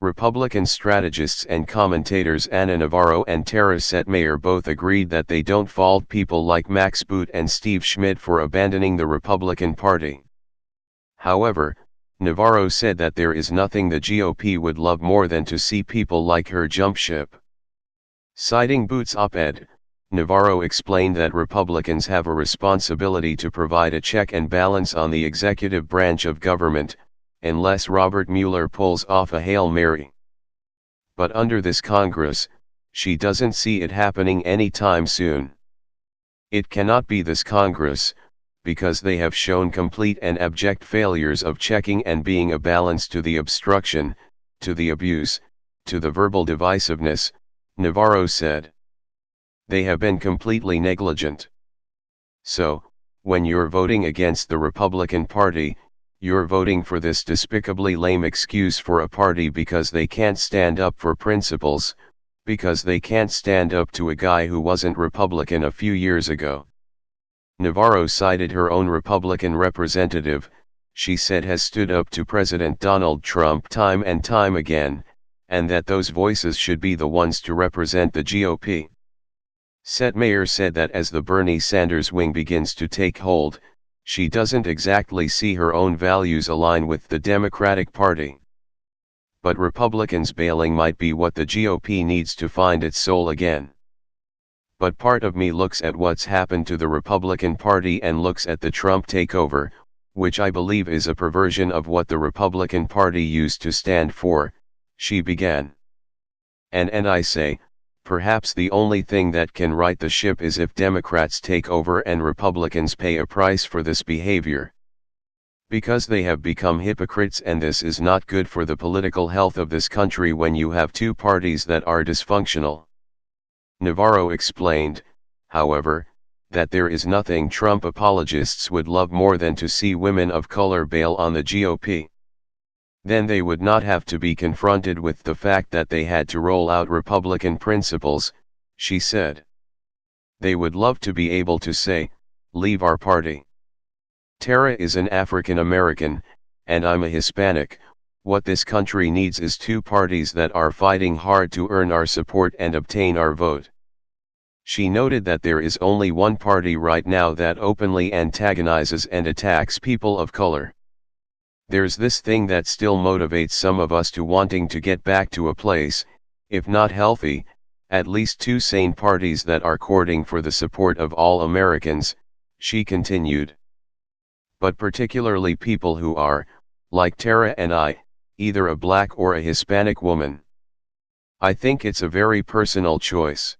Republican strategists and commentators Ana Navarro and Tara Setmayer both agreed that they don't fault people like Max Boot and Steve Schmidt for abandoning the Republican Party. However, Navarro said that there is nothing the GOP would love more than to see people like her jump ship. Citing Boot's op-ed, Navarro explained that Republicans have a responsibility to provide a check and balance on the executive branch of government, unless Robert Mueller pulls off a Hail Mary. But under this Congress, she doesn't see it happening anytime soon. It cannot be this Congress, because they have shown complete and abject failures of checking and being a balance to the obstruction, to the abuse, to the verbal divisiveness, Navarro said. They have been completely negligent. So, when you're voting against the Republican Party, you're voting for this despicably lame excuse for a party because they can't stand up for principles, because they can't stand up to a guy who wasn't Republican a few years ago. Navarro cited her own Republican representative, she said has stood up to President Donald Trump time and time again, and that those voices should be the ones to represent the GOP. Setmayer said that as the Bernie Sanders wing begins to take hold, she doesn't exactly see her own values align with the Democratic Party. But Republicans bailing might be what the GOP needs to find its soul again. But part of me looks at what's happened to the Republican Party and looks at the Trump takeover, which I believe is a perversion of what the Republican Party used to stand for, she began. And I say, perhaps the only thing that can right the ship is if Democrats take over and Republicans pay a price for this behavior. Because they have become hypocrites, and this is not good for the political health of this country when you have two parties that are dysfunctional. Navarro explained, however, that there is nothing Trump apologists would love more than to see women of color bail on the GOP. Then they would not have to be confronted with the fact that they had to roll out Republican principles, she said. They would love to be able to say, leave our party. Tara is an African American, and I'm a Hispanic. What this country needs is two parties that are fighting hard to earn our support and obtain our vote. She noted that there is only one party right now that openly antagonizes and attacks people of color. There's this thing that still motivates some of us to wanting to get back to a place, if not healthy, at least two sane parties that are courting for the support of all Americans, she continued. But particularly people who are, like Tara and I, either a black or a Hispanic woman. I think it's a very personal choice.